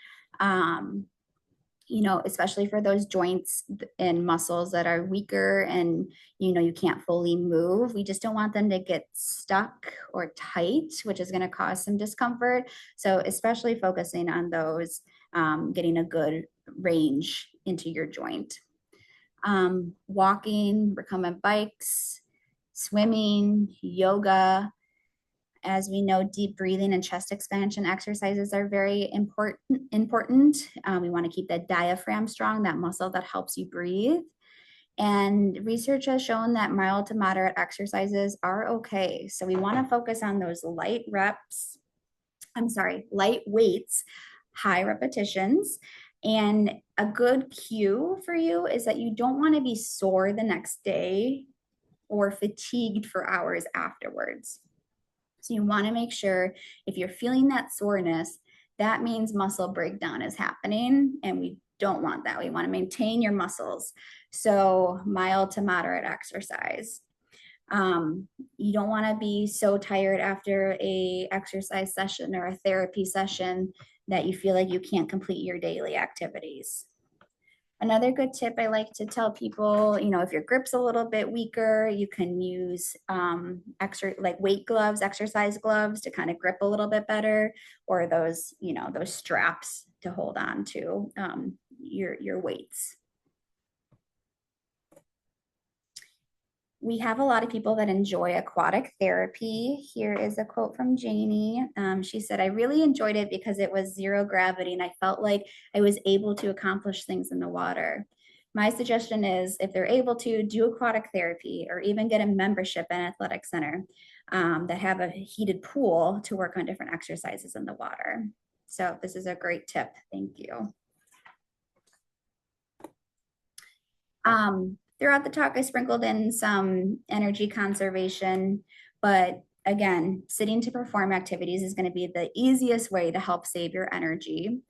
especially for those joints and muscles that are weaker and, you can't fully move. We just don't want them to get stuck or tight, which is going to cause some discomfort. So especially focusing on those, getting a good range into your joint. Walking, recumbent bikes, swimming, yoga. As we know, deep breathing and chest expansion exercises are very important. We want to keep that diaphragm strong, that muscle that helps you breathe. And research has shown that mild to moderate exercises are okay. So we want to focus on those light weights, high repetitions. And a good cue for you is that you don't want to be sore the next day or fatigued for hours afterwards. So you want to make sure if you're feeling that soreness, that means muscle breakdown is happening, and we don't want that. We want to maintain your muscles. So mild to moderate exercise. You don't want to be so tired after a exercise session or a therapy session that you feel like you can't complete your daily activities. Another good tip I like to tell people, if your grip's a little bit weaker, you can use like weight gloves, exercise gloves to kind of grip a little bit better, or those straps to hold on to your weights. We have a lot of people that enjoy aquatic therapy. Here is a quote from Janie. She said, "I really enjoyed it because it was zero gravity and I felt like I was able to accomplish things in the water. My suggestion is if they're able to do aquatic therapy or even get a membership in an athletic center that have a heated pool to work on different exercises in the water." So this is a great tip. Thank you. Throughout the talk, I sprinkled in some energy conservation, but again, sitting to perform activities is going to be the easiest way to help save your energy.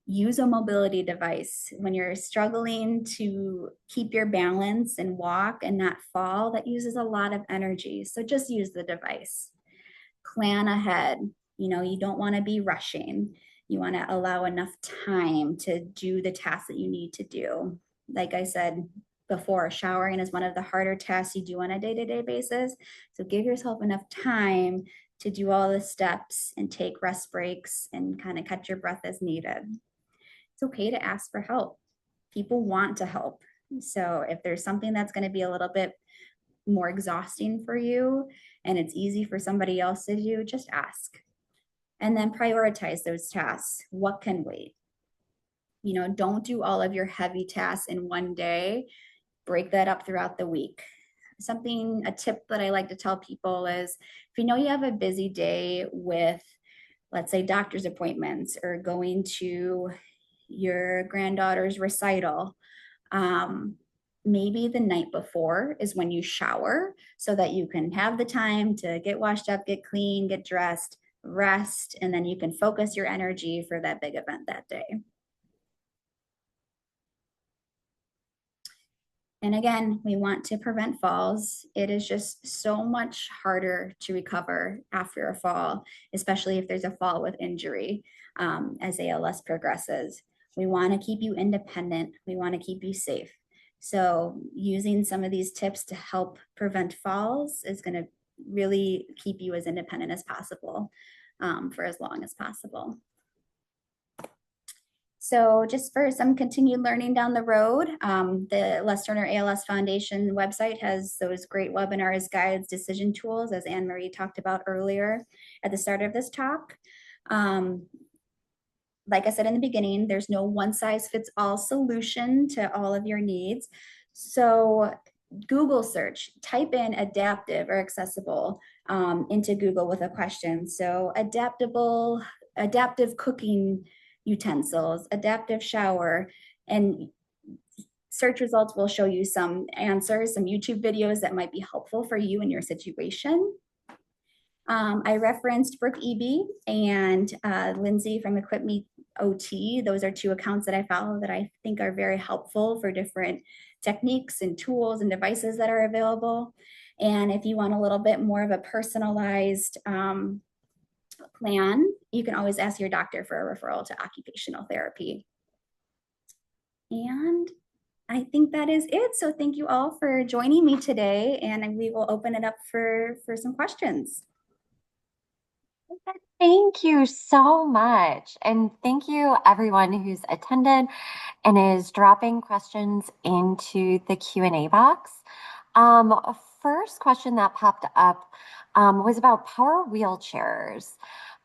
Use a mobility device. When you're struggling to keep your balance and walk and not fall, that uses a lot of energy. So just use the device. Plan ahead. You don't want to be rushing. You want to allow enough time to do the tasks that you need to do. Like I said before, showering is one of the harder tasks you do on a day-to-day basis. So give yourself enough time to do all the steps and take rest breaks and kind of catch your breath as needed. It's okay to ask for help. People want to help. So if there's something that's going to be a little bit more exhausting for you and it's easy for somebody else to do, just ask. And then prioritize those tasks. What can wait? Don't do all of your heavy tasks in one day. Break that up throughout the week. A tip that I like to tell people is if you have a busy day with, let's say, doctor's appointments or going to your granddaughter's recital, maybe the night before is when you shower so that you can have the time to get washed up, get clean, get dressed, rest, and then you can focus your energy for that big event that day. And again, we want to prevent falls. It is just so much harder to recover after a fall, especially if there's a fall with injury as ALS progresses. We want to keep you independent. We want to keep you safe. So using some of these tips to help prevent falls is going to really keep you as independent as possible for as long as possible. So just for some continued learning down the road, the Les Turner ALS Foundation website has those great webinars, guides, decision tools, as Anne Marie talked about earlier at the start of this talk. Like I said in the beginning, there's no one size fits all solution to all of your needs. So Google search, type in adaptive or accessible into Google with a question. So adaptive cooking utensils, adaptive shower, and search results will show you some answers, some YouTube videos that might be helpful for you in your situation. I referenced Brooke Eby and Lindsay from Equip Me OT. Those are two accounts that I follow that I think are very helpful for different techniques and tools and devices that are available. And if you want a little bit more of a personalized plan, you can always ask your doctor for a referral to occupational therapy. And I think that is it. So thank you all for joining me today, and we will open it up for some questions. Thank you so much. And thank you everyone who's attended and is dropping questions into the Q&A box. First question that popped up was about power wheelchairs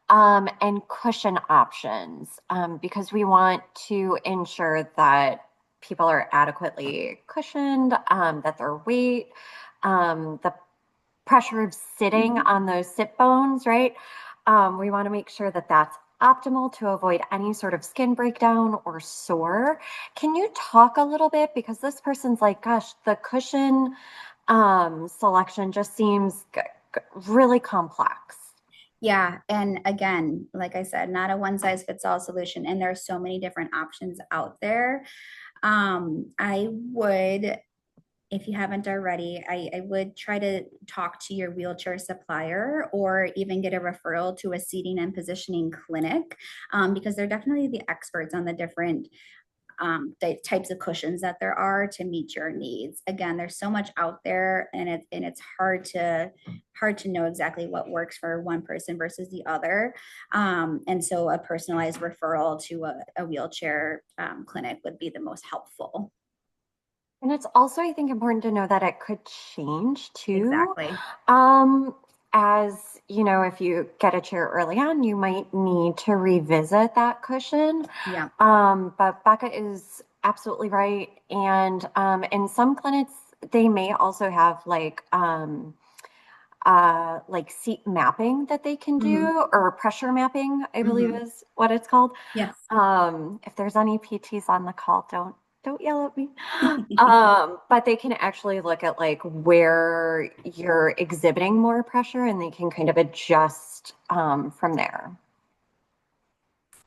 and cushion options because we want to ensure that people are adequately cushioned, that their weight, the pressure of sitting on those sit bones, right? We want to make sure that that's optimal to avoid any sort of skin breakdown or sore. Can you talk a little bit? Because this person's like, gosh, the cushion selection just seems really complex. Yeah, and again, like I said, not a one size fits all solution, and there are so many different options out there. I would, if you haven't already, I would try to talk to your wheelchair supplier or even get a referral to a seating and positioning clinic because they're definitely the experts on the different types of cushions that there are to meet your needs. Again, there's so much out there, and it's hard to know exactly what works for one person versus the other. And so a personalized referral to a wheelchair clinic would be the most helpful. And it's also, I think, important to know that it could change too. Exactly. Um, as you know, if you get a chair early on, you might need to revisit that cushion. Yeah. But Becca is absolutely right. And in some clinics, they may also have like seat mapping that they can Hmm. do, or pressure mapping, I believe Hmm. is what it's called. Yes. If there's any PTs on the call, don't yell at me. But they can actually look at like where you're exhibiting more pressure and they can kind of adjust from there.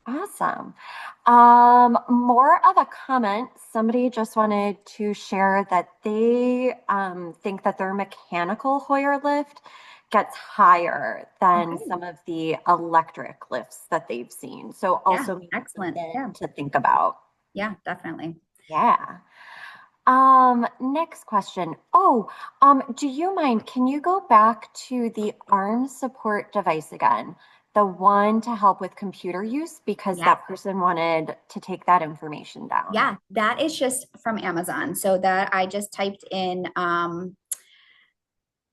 Awesome. More of a comment. Somebody just wanted to share that they think that their mechanical Hoyer lift gets higher than Okay. some of the electric lifts that they've seen. So Yeah. also maybe Excellent. Yeah. something to think about. Yeah, definitely. Yeah. Next question. Oh, do you mind, can you go back to the arm support device again? The one to help with computer use because Yes. that person wanted to take that information down. Yeah, that is just from Amazon. So that I just typed in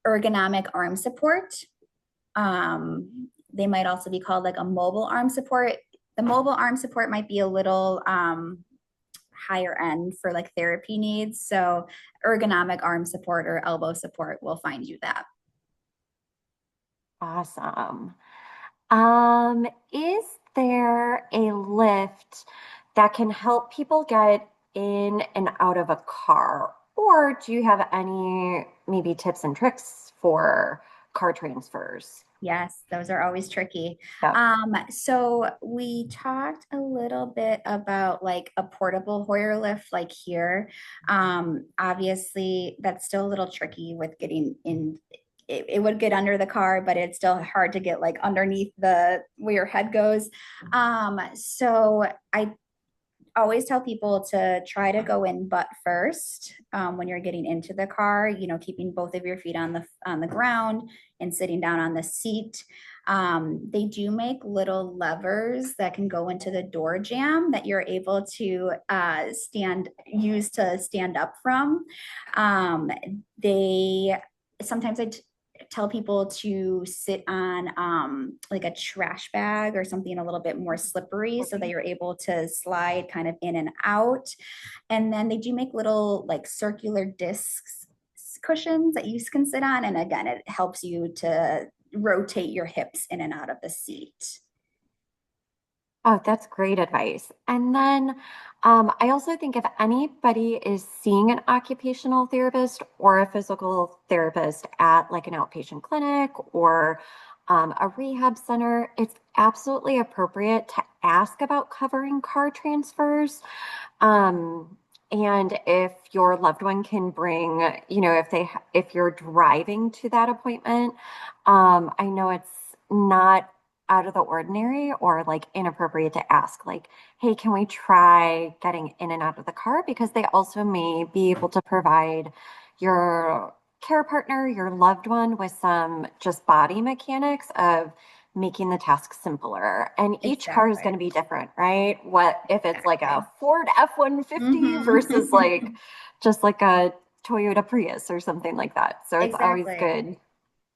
ergonomic arm support. They might also be called like a mobile arm support. The mobile arm support might be a little higher end for like therapy needs. So ergonomic arm support or elbow support will find you that. Awesome. Is there a lift that can help people get in and out of a car? Or do you have any maybe tips and tricks for car transfers? Yes, those are always tricky. Yep. So we talked a little bit about like a portable Hoyer lift, like here. Obviously, that's still a little tricky with getting in. It would get under the car, but it's still hard to get like underneath the where your head goes. So I always tell people to try to go in butt first when you're getting into the car, keeping both of your feet on the ground and sitting down on the seat. They do make little levers that can go into the door jamb that you're able to use to stand up from. They sometimes tell people to sit on like a trash bag or something a little bit more slippery so that you're able to slide kind of in and out. And then they do make little like circular discs cushions that you can sit on. And again, it helps you to rotate your hips in and out of the seat. Oh, that's great advice. And then I also think if anybody is seeing an occupational therapist or a physical therapist at like an outpatient clinic or a rehab center, it's absolutely appropriate to ask about covering car transfers. Um, and if your loved one can bring, if you're driving to that appointment, I know it's not out of the ordinary or like inappropriate to ask, like, hey, can we try getting in and out of the car? Because they also may be able to provide your care partner, your loved one, with some just body mechanics of making the task simpler. And each car is going to Exactly. be different, right? What if it's like a Exactly. Ford F-150 versus Mm-hmm. like just like a Toyota Prius or something like that. So it's always Exactly. good.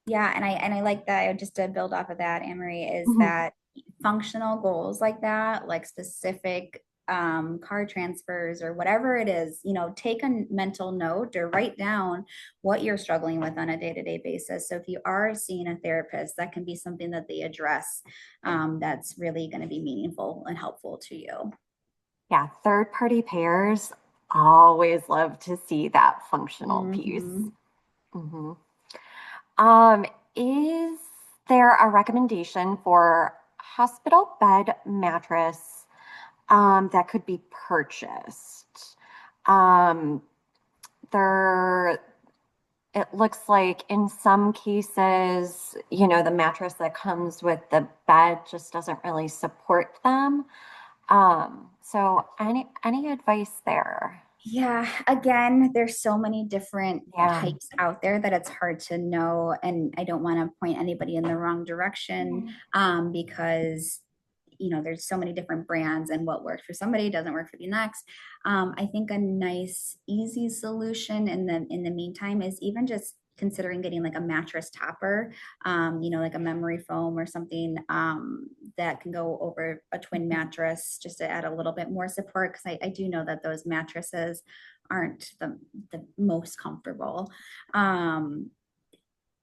Yeah, and I like that. Just to build off of that, Anne-Marie, is Mhm. that functional goals like that, like specific car transfers or whatever it is, take a mental note or write down what you're struggling with on a day-to-day basis. So if you are seeing a therapist, that can be something that they address that's really going to be meaningful and helpful to you. Yeah, third party payers always love to see that functional piece. Hmm. hmm Um, is there a recommendation for hospital bed mattress that could be purchased? Um, there, it looks like in some cases, the mattress that comes with the bed just doesn't really support them. So any advice there? Yeah, again, there's so many different Yeah. types out there that it's hard to know. And I don't want to point anybody in the wrong direction because, there's so many different brands and what works for somebody doesn't work for the next. I think a nice, easy solution in the meantime is even just considering getting like a mattress topper, like a memory foam or something that can go over a twin mattress just to add a little bit more support. Because I do know that those mattresses aren't the most comfortable. Um,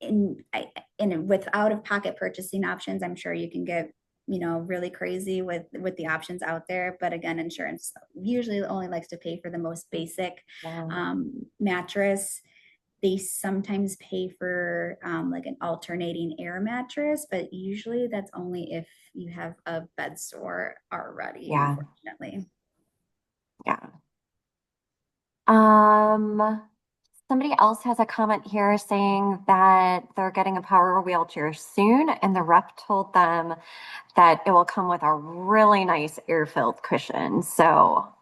and with out of pocket purchasing options, I'm sure you can get really crazy with the options out there. But again, insurance usually only likes to pay for the most basic Yeah. mattress. They sometimes pay for like an alternating air mattress, but usually that's only if you have a bed sore already, Yeah. unfortunately. Yeah. Somebody else has a comment here saying that they're getting a power wheelchair soon, and the rep told them that it will come with a really nice air-filled cushion. So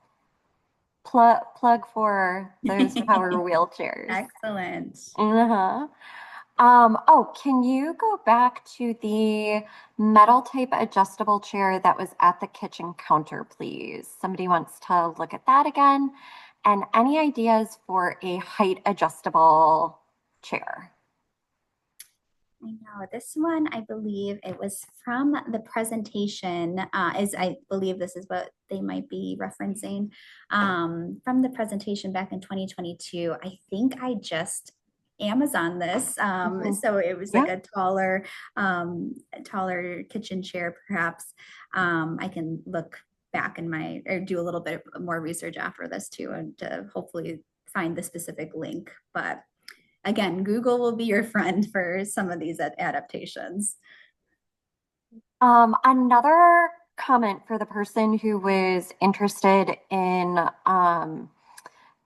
plug for those power wheelchairs. Excellent. Uh-huh. Oh, can you go back to the metal type adjustable chair that was at the kitchen counter, please? Somebody wants to look at that again. And any ideas for a height adjustable chair? I know this one, I believe it was from the presentation, is I believe this is what they might be referencing from the presentation back in 2022. I think I just Amazon this. Mhm. So it was like Yeah. a taller kitchen chair, perhaps. I can look back in my or do a little bit more research after this too, and to hopefully find the specific link. But again, Google will be your friend for some of these adaptations. Another comment for the person who was interested in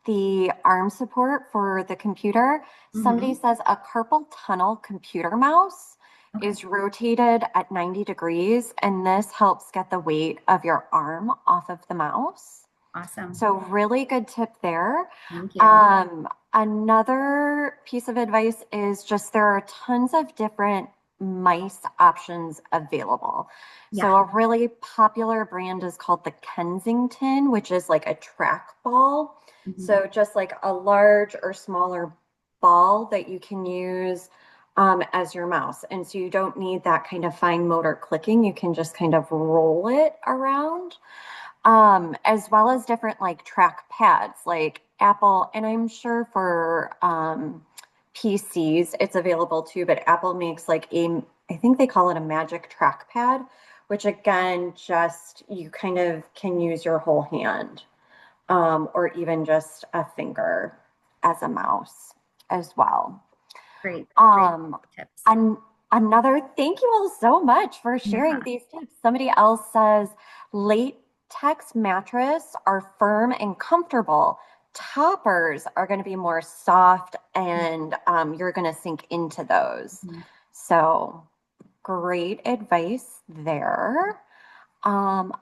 the arm support for the computer. Somebody Mm-hmm. says a carpal tunnel computer mouse Okay. is rotated at 90 degrees, and this helps get the weight of your arm off of the mouse. Awesome. So really good tip there. Thank you. Another piece of advice is just there are tons of different mice options available. Yeah. So a really popular brand is called the Kensington, which is like a trackball. Mhm. So just like a large or smaller ball that you can use as your mouse. And so you don't need that kind of fine motor clicking. You can just kind of roll it around, as well as different like track pads like Apple, and I'm sure for PCs it's available too, but Apple makes like I think they call it a magic trackpad, which again, just you kind of can use your whole hand, or even just a finger as a mouse as well. Great, great Um, tips. and another, thank you all so much for sharing Yeah, these tips. Somebody else says latex mattress are firm and comfortable. Toppers are going to be more soft and you're going to sink into those. mhm. So great advice there.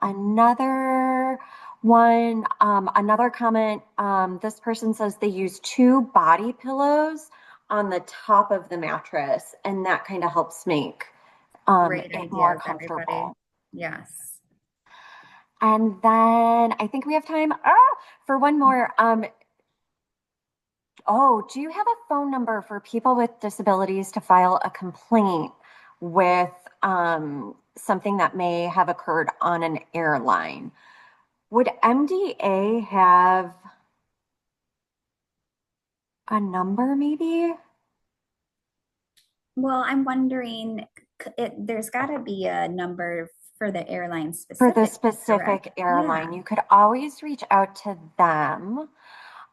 Another one, another comment. This person says they use two body pillows on the top of the mattress, and that kind of helps make Great it more ideas, everybody. comfortable. Yes. And then I think we have time for one more. Oh, do you have a phone number for people with disabilities to file a complaint with something that may have occurred on an airline? Would MDA have a number maybe Well, I'm wondering, there's got to be a number for the airline for the specifically, correct? specific Yeah. airline? You could always reach out to them.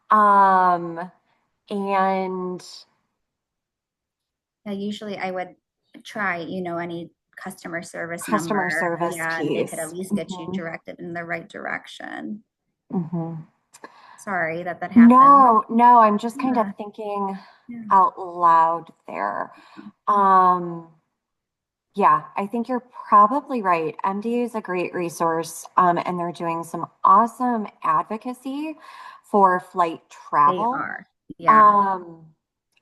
Um, and Yeah, usually I would try, any customer service customer number. service Yeah, and they could at piece. least get you directed in the right direction. Hmm. Sorry that that happened. No, no, I'm just kind of Yeah, thinking yeah. out loud there. Um, Yeah, I think you're probably right. MD is a great resource, and they're doing some awesome advocacy for flight They travel. are. Yeah, Um,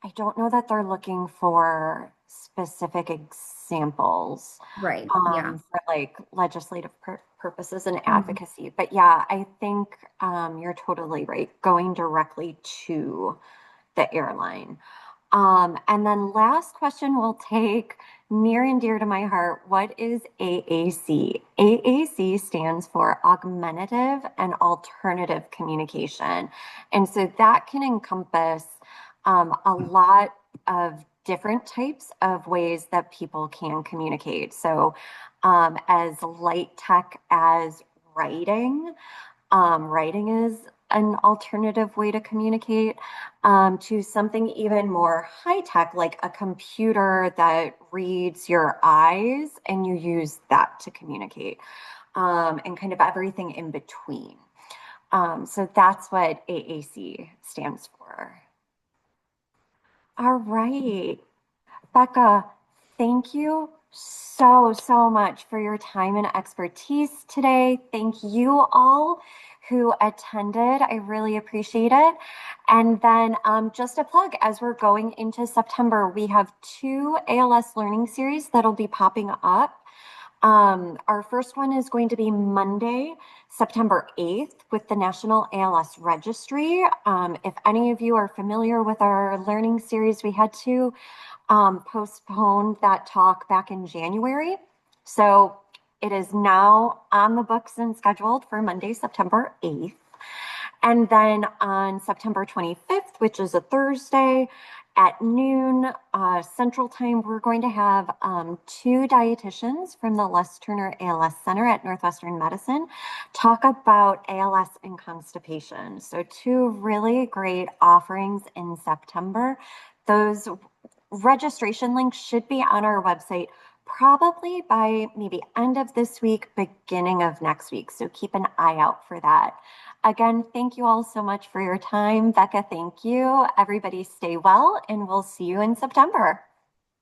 I don't know that they're looking for specific examples, right. Yeah. for like legislative purposes and Mhm. advocacy. But yeah, I think you're totally right. Going directly to the airline. And then last question we'll take, near and dear to my heart. What is AAC? AAC stands for Augmentative and Alternative Communication. And so that can encompass a lot of different types of ways that people can communicate. So as light tech as writing, writing is an alternative way to communicate, to something even more high tech, like a computer that reads your eyes and you use that to communicate, and kind of everything in between. So that's what AAC stands for. All right. Becca, thank you so much for your time and expertise today. Thank you all who attended. I really appreciate it. And then just a plug, as we're going into September, we have two ALS learning series that'll be popping up. Our first one is going to be Monday, September 8th with the National ALS Registry. If any of you are familiar with our learning series, we had to postponed that talk back in January. So it is now on the books and scheduled for Monday, September 8th. And then on September 25th, which is a Thursday at noon Central Time, we're going to have two dietitians from the Les Turner ALS Center at Northwestern Medicine talk about ALS and constipation. So, two really great offerings in September. Those registration links should be on our website probably by maybe end of this week, beginning of next week. So keep an eye out for that. Again, thank you all so much for your time. Becca, thank you. Everybody stay well, and we'll see you in September.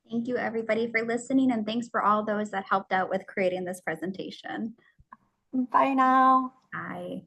Thank you, everybody, for listening, and thanks for all those that helped out with creating this presentation. Bye now. Bye.